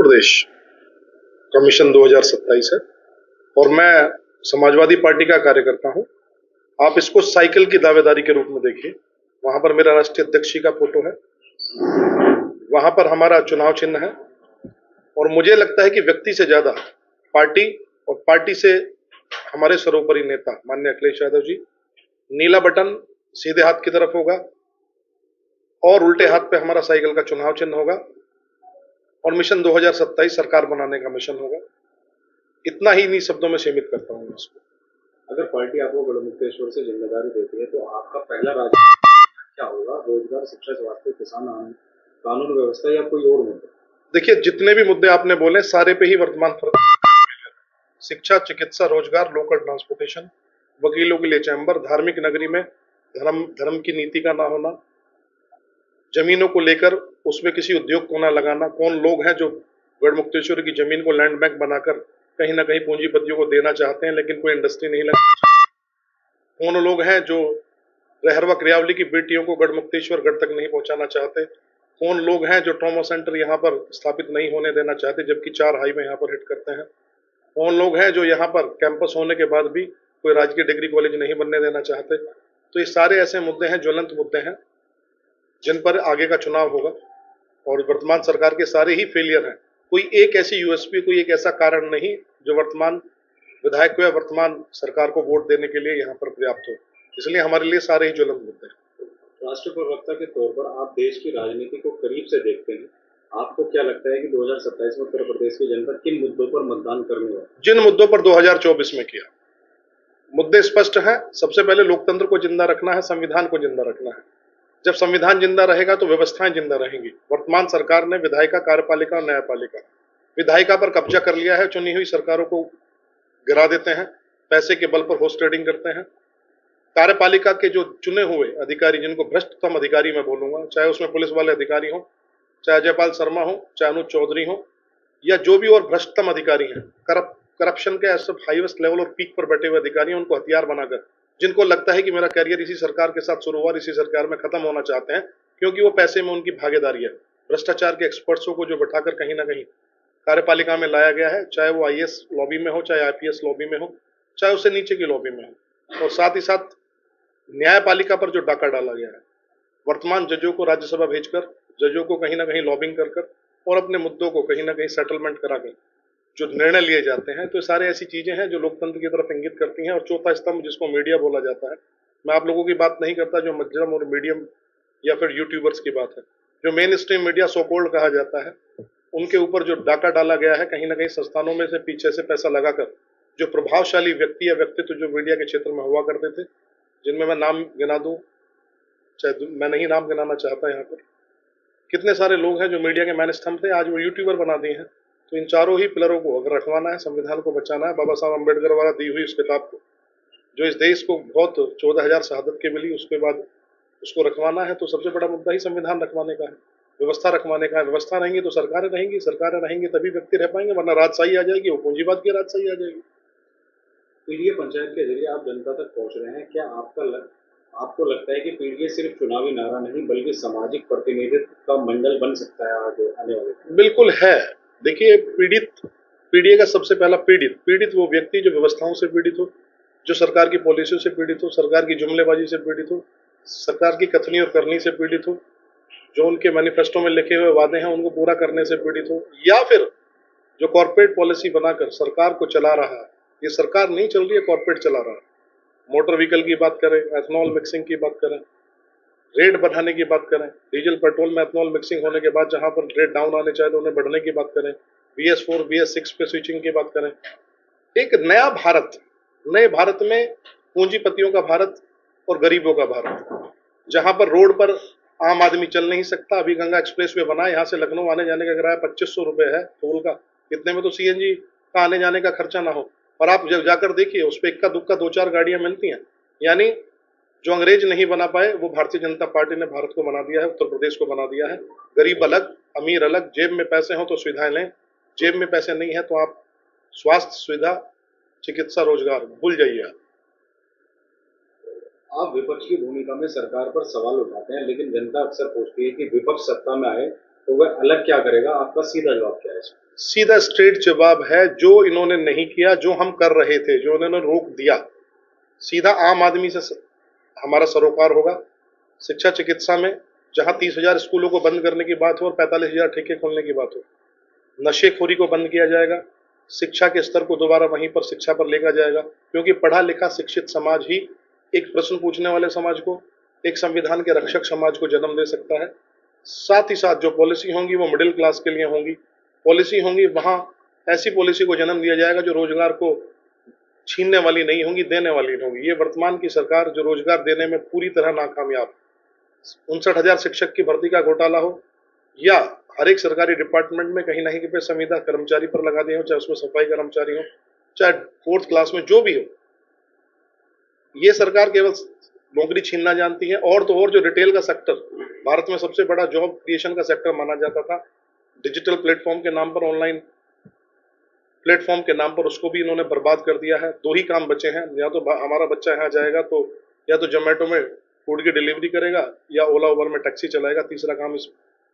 प्रदेश का मिशन 2027 है और मैं समाजवादी पार्टी का कार्यकर्ता हूं। आप इसको साइकिल की दावेदारी के रूप में देखिए। वहां पर मेरा राष्ट्रीय अध्यक्ष जी का फोटो है, वहां पर हमारा चुनाव चिन्ह है और मुझे लगता है कि व्यक्ति से ज्यादा पार्टी और पार्टी से हमारे सर्वोपरि नेता माननीय अखिलेश यादव जी, नीला बटन सीधे हाथ की तरफ होगा और उल्टे हाथ पे हमारा साइकिल का चुनाव चिन्ह होगा और मिशन 2027 सरकार बनाने का मिशन होगा। इतना ही इन्हीं शब्दों में सीमित करता हूं इसको। अगर पार्टी आपको गढ़मुक्तेश्वर से जिम्मेदारी देती है तो आपका पहला राज्य क्या होगा? रोजगार, शिक्षा, स्वास्थ्य, किसान, कानून व्यवस्था या कोई और मुद्दा? देखिए, जितने भी मुद्दे आपने बोले सारे पे ही वर्तमान शिक्षा, चिकित्सा, रोजगार, लोकल ट्रांसपोर्टेशन, वकीलों के लिए चैम्बर, धार्मिक नगरी में धर्म की नीति का ना होना, जमीनों को लेकर उसमें किसी उद्योग को ना लगाना। कौन लोग हैं जो गढ़मुक्तेश्वर की जमीन को लैंड बैंक बनाकर कहीं ना कहीं पूंजीपतियों को देना चाहते हैं लेकिन कोई इंडस्ट्री नहीं लगा? कौन लोग हैं जो रहरवा क्रियावली की बेटियों को गढ़मुक्तेश्वर गढ़ तक नहीं पहुंचाना चाहते? कौन लोग हैं जो ट्रॉमा सेंटर यहाँ पर स्थापित नहीं होने देना चाहते जबकि 4 हाईवे यहाँ पर हिट करते हैं? कौन लोग हैं जो यहाँ पर कैंपस होने के बाद भी कोई राजकीय डिग्री कॉलेज नहीं बनने देना चाहते? तो ये सारे ऐसे मुद्दे हैं, ज्वलंत मुद्दे हैं, जिन पर आगे का चुनाव होगा और वर्तमान सरकार के सारे ही फेलियर हैं। कोई एक ऐसी यूएसपी, कोई एक ऐसा कारण नहीं जो वर्तमान विधायक को या वर्तमान सरकार को वोट देने के लिए यहाँ पर पर्याप्त हो। इसलिए हमारे लिए सारे ही ज्वलंत मुद्दे हैं। राष्ट्र प्रवक्ता के तौर पर आप देश की राजनीति को करीब से देखते हैं। आपको क्या लगता है कि 2027 में उत्तर प्रदेश की जनता किन मुद्दों पर मतदान करने वाली? जिन मुद्दों पर 2024 में किया, मुद्दे स्पष्ट हैं। सबसे पहले लोकतंत्र को जिंदा रखना है, संविधान को जिंदा रखना है। जब संविधान जिंदा रहेगा तो व्यवस्थाएं जिंदा रहेंगी। वर्तमान सरकार ने विधायिका, कार्यपालिका और न्यायपालिका, विधायिका पर कब्जा कर लिया है। चुनी हुई सरकारों को गिरा देते हैं, पैसे के बल पर होस्ट ट्रेडिंग करते हैं। कार्यपालिका के जो चुने हुए अधिकारी, जिनको भ्रष्टतम अधिकारी मैं बोलूंगा, चाहे उसमें पुलिस वाले अधिकारी हो, चाहे जयपाल शर्मा हो, चाहे अनुज चौधरी हो, या जो भी और भ्रष्टतम अधिकारी हैं, करप्शन के सब हाईएस्ट लेवल और पीक पर बैठे हुए अधिकारी हैं, उनको हथियार बनाकर, जिनको लगता है कि मेरा कैरियर इसी सरकार के साथ शुरू हुआ, इसी सरकार में खत्म होना चाहते हैं क्योंकि वो पैसे में उनकी भागीदारी है। भ्रष्टाचार के एक्सपर्ट्सों को जो बैठाकर कहीं ना कहीं कार्यपालिका में लाया गया है, चाहे वो आईएएस लॉबी में हो, चाहे आईपीएस लॉबी में हो, चाहे उससे नीचे की लॉबी में हो, और साथ ही साथ न्यायपालिका पर जो डाका डाला गया है, वर्तमान जजों को राज्यसभा भेजकर जजों को कहीं ना कहीं लॉबिंग कर और अपने मुद्दों को कहीं ना कहीं सेटलमेंट कराकर जो निर्णय लिए जाते हैं, तो सारे ऐसी चीजें हैं जो लोकतंत्र की तरफ इंगित करती हैं। और चौथा स्तंभ जिसको मीडिया बोला जाता है, मैं आप लोगों की बात नहीं करता जो मध्यम और मीडियम या फिर यूट्यूबर्स की बात है, जो मेन स्ट्रीम मीडिया सोकोल्ड कहा जाता है, उनके ऊपर जो डाका डाला गया है कहीं ना कहीं संस्थानों में से पीछे से पैसा लगाकर, जो प्रभावशाली व्यक्ति या व्यक्तित्व जो मीडिया के क्षेत्र में हुआ करते थे, जिनमें मैं नाम गिना दूं, चाहे मैं नहीं नाम गिनाना चाहता यहाँ पर, कितने सारे लोग हैं जो मीडिया के मैन स्तंभ थे, आज वो यूट्यूबर बना दिए हैं। तो इन चारों ही पिलरों को अगर रखवाना है, संविधान को बचाना है, बाबा साहब अम्बेडकर द्वारा दी हुई उस किताब को जो इस देश को बहुत 14,000 शहादत के मिली, उसके बाद उसको रखवाना है, तो सबसे बड़ा मुद्दा ही संविधान रखवाने का है, व्यवस्था रखवाने का है। व्यवस्था रहेंगी तो सरकारें रहेंगी, सरकारें रहेंगी तभी व्यक्ति रह पाएंगे, वरना राजशाही आ जाएगी, वो पूंजीवाद की राजशाही आ जाएगी। पीडीए पंचायत के जरिए आप जनता तक पहुंच रहे हैं, क्या आपको लगता है कि पीडीए सिर्फ चुनावी नारा नहीं बल्कि सामाजिक प्रतिनिधित्व का मंडल बन सकता है आगे आने वाले? बिल्कुल है। देखिए, पीडीए का सबसे पहला पीड़ित वो व्यक्ति जो व्यवस्थाओं से पीड़ित हो, जो सरकार की पॉलिसियों से पीड़ित हो, सरकार की जुमलेबाजी से पीड़ित हो, सरकार की कथनी और करनी से पीड़ित हो, जो उनके मैनिफेस्टो में लिखे हुए वादे हैं उनको पूरा करने से पीड़ित हो, या फिर जो कॉर्पोरेट पॉलिसी बनाकर सरकार को चला रहा है, ये सरकार नहीं चल रही है, कॉर्पोरेट चला रहा है। मोटर व्हीकल की बात करें, एथनॉल मिक्सिंग की बात करें, रेट बढ़ाने की बात करें, डीजल पेट्रोल में एथनॉल मिक्सिंग होने के बाद जहां पर रेट डाउन आने चाहिए तो उन्हें बढ़ने की बात करें, BS4 BS6 पे स्विचिंग की बात करें। एक नया भारत, नए भारत में पूंजीपतियों का भारत और गरीबों का भारत, जहां पर रोड पर आम आदमी चल नहीं सकता। अभी गंगा एक्सप्रेस वे बना, यहाँ से लखनऊ आने जाने का किराया 2500 रुपए है टोल का, इतने में तो सीएनजी का आने जाने का खर्चा ना हो। और आप जब जाकर देखिए उस पर इक्का दुक्का 2-4 गाड़ियां मिलती हैं। यानी जो अंग्रेज नहीं बना पाए वो भारतीय जनता पार्टी ने भारत को बना दिया है, उत्तर प्रदेश को बना दिया है। गरीब अलग, अमीर अलग, जेब में पैसे हो तो सुविधाएं लें, जेब में पैसे नहीं है तो आप स्वास्थ्य सुविधा, चिकित्सा, रोजगार भूल जाइए। आप विपक्ष की भूमिका में सरकार पर सवाल उठाते हैं, लेकिन जनता अक्सर पूछती है कि विपक्ष सत्ता में आए तो वह अलग क्या करेगा? आपका सीधा जवाब क्या है इसमें? सीधा स्ट्रेट जवाब है, जो इन्होंने नहीं किया, जो हम कर रहे थे, जो इन्होंने रोक दिया, सीधा आम आदमी से हमारा सरोकार होगा। शिक्षा चिकित्सा में जहां 30,000 स्कूलों को बंद करने की बात हो और 45,000 ठेके खोलने की बात हो, नशेखोरी को बंद किया जाएगा। शिक्षा के स्तर को दोबारा वहीं पर शिक्षा पर लेकर जाएगा, क्योंकि पढ़ा लिखा शिक्षित समाज ही एक प्रश्न पूछने वाले समाज को, एक संविधान के रक्षक समाज को जन्म दे सकता है। साथ ही साथ जो पॉलिसी होंगी वो मिडिल क्लास के लिए होंगी। पॉलिसी होंगी वहां ऐसी पॉलिसी को जन्म दिया जाएगा जो रोजगार को छीनने वाली नहीं होंगी, देने वाली होंगी। ये वर्तमान की सरकार जो रोजगार देने में पूरी तरह नाकामयाब, 59,000 शिक्षक की भर्ती का घोटाला हो, या हर एक सरकारी डिपार्टमेंट में कहीं ना कहीं पे संविदा कर्मचारी पर लगा दिए हो, चाहे उसमें सफाई कर्मचारी हो, चाहे 4th क्लास में जो भी हो, ये सरकार केवल नौकरी छीनना जानती है। और तो और जो रिटेल का सेक्टर भारत में सबसे बड़ा जॉब क्रिएशन का सेक्टर माना जाता था, डिजिटल प्लेटफॉर्म के नाम पर, ऑनलाइन प्लेटफॉर्म के नाम पर, उसको भी इन्होंने बर्बाद कर दिया है। दो ही काम बचे हैं, या तो हमारा बच्चा यहाँ जाएगा तो या तो जोमेटो में फूड की डिलीवरी करेगा या ओला उबर में टैक्सी चलाएगा। तीसरा काम इस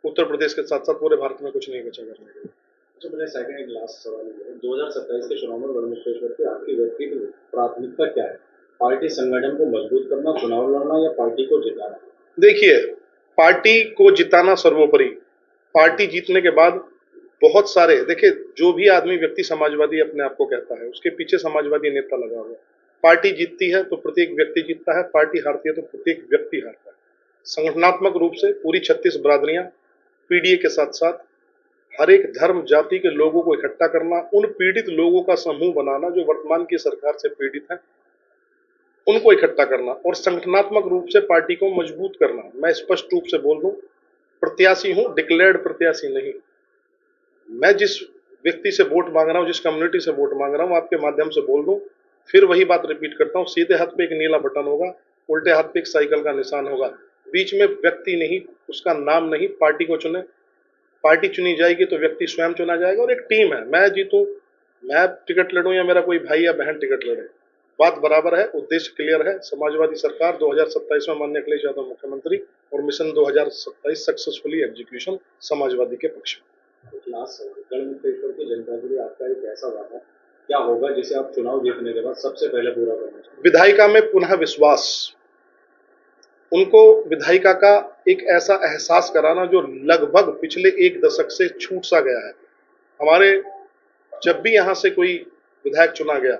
उत्तर प्रदेश के साथ साथ पूरे भारत में कुछ नहीं बचा करने के लिए। जो मेरा सेकंड एंड लास्ट सवाल है, 2027 के चुनाव में गढ़मुक्तेश्वर की आपकी व्यक्तिगत प्राथमिकता क्या है? पार्टी संगठन को मजबूत करना, चुनाव लड़ना, या पार्टी को जिताना? देखिए, पार्टी को जिताना सर्वोपरि। पार्टी जीतने के बाद बहुत सारे, देखिए, जो भी आदमी व्यक्ति समाजवादी अपने आप को कहता है, उसके पीछे समाजवादी नेता लगा हुआ है। पार्टी जीतती है तो प्रत्येक व्यक्ति जीतता है, पार्टी हारती है तो प्रत्येक व्यक्ति हारता है। संगठनात्मक रूप से पूरी 36 बरादरियां, पीडीए के साथ साथ हर एक धर्म जाति के लोगों को इकट्ठा करना, उन पीड़ित लोगों का समूह बनाना जो वर्तमान की सरकार से पीड़ित हैं, उनको इकट्ठा करना और संगठनात्मक रूप से पार्टी को मजबूत करना। मैं स्पष्ट रूप से बोल दूं, प्रत्याशी हूं, डिक्लेयर्ड प्रत्याशी नहीं। मैं जिस व्यक्ति से वोट मांग रहा हूं, जिस कम्युनिटी से वोट मांग रहा हूं, आपके माध्यम से बोल दूं, फिर वही बात रिपीट करता हूं, सीधे हाथ पे एक नीला बटन होगा, उल्टे हाथ पे एक साइकिल का निशान होगा। बीच में व्यक्ति नहीं, उसका नाम नहीं, पार्टी को चुने। पार्टी चुनी जाएगी तो व्यक्ति स्वयं चुना जाएगा और एक टीम है। मैं जीतूं, मैं टिकट लड़ूं या मेरा कोई भाई या बहन टिकट लड़े, बात बराबर है, उद्देश्य क्लियर है। समाजवादी सरकार 2027 में माननीय अखिलेश यादव मुख्यमंत्री और मिशन 2027 सक्सेसफुली एग्जीक्यूशन समाजवादी के पक्ष में। लास्ट सवाल, गढ़मुक्तेश्वर की जनता के लिए आपका एक ऐसा वादा क्या होगा जिसे आप चुनाव जीतने के बाद सबसे पहले पूरा करना चाहिए? विधायिका में पुनः विश्वास, उनको विधायिका का एक ऐसा एहसास कराना जो लगभग पिछले 1 दशक से छूट सा गया है। हमारे जब भी यहाँ से कोई विधायक चुना गया,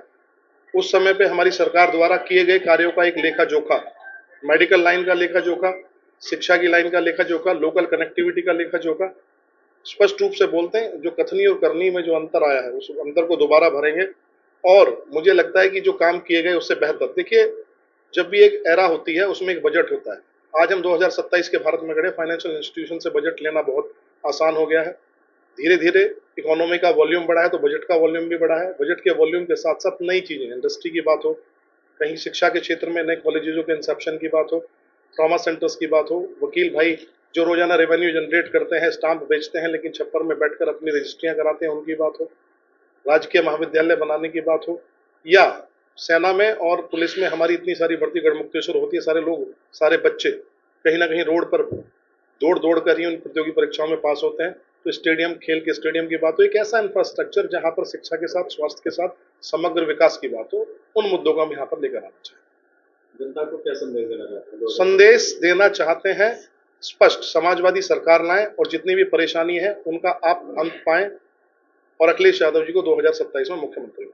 उस समय पे हमारी सरकार द्वारा किए गए कार्यों का एक लेखा जोखा, मेडिकल लाइन का लेखा जोखा, शिक्षा की लाइन का लेखा जोखा, लोकल कनेक्टिविटी का लेखा जोखा, स्पष्ट रूप से बोलते हैं। जो कथनी और करनी में जो अंतर आया है, उस अंतर को दोबारा भरेंगे और मुझे लगता है कि जो काम किए गए उससे बेहतर। देखिए, जब भी एक एरा होती है उसमें एक बजट होता है। आज हम 2027 के भारत में खड़े, फाइनेंशियल इंस्टीट्यूशन से बजट लेना बहुत आसान हो गया है। धीरे धीरे इकोनॉमी का वॉल्यूम बढ़ा है तो बजट का वॉल्यूम भी बढ़ा है। बजट के वॉल्यूम के साथ साथ नई चीजें, इंडस्ट्री की बात हो, कहीं शिक्षा के क्षेत्र में नए कॉलेजों के इंसेप्शन की बात हो, ट्रॉमा सेंटर्स की बात हो, वकील भाई जो रोजाना रेवेन्यू जनरेट करते हैं, स्टाम्प बेचते हैं लेकिन छप्पर में बैठकर अपनी रजिस्ट्रियां कराते हैं, उनकी बात हो, राजकीय महाविद्यालय बनाने की बात हो, या सेना में और पुलिस में हमारी इतनी सारी भर्ती गढ़मुक्तेश्वर होती है, सारे लोग, सारे बच्चे कहीं ना कहीं रोड पर दौड़ दौड़ कर ही उन प्रतियोगी परीक्षाओं में पास होते हैं। तो स्टेडियम, खेल के स्टेडियम की बात हो, एक ऐसा इंफ्रास्ट्रक्चर जहां पर शिक्षा के साथ, स्वास्थ्य के साथ समग्र विकास की बात हो, उन मुद्दों को हम यहाँ पर लेकर आना चाहिए। जनता को क्या संदेश देना चाहते हैं? संदेश देना चाहते हैं स्पष्ट, समाजवादी सरकार लाएं और जितनी भी परेशानी है उनका आप अंत पाएं और अखिलेश यादव जी को 2027 में मुख्यमंत्री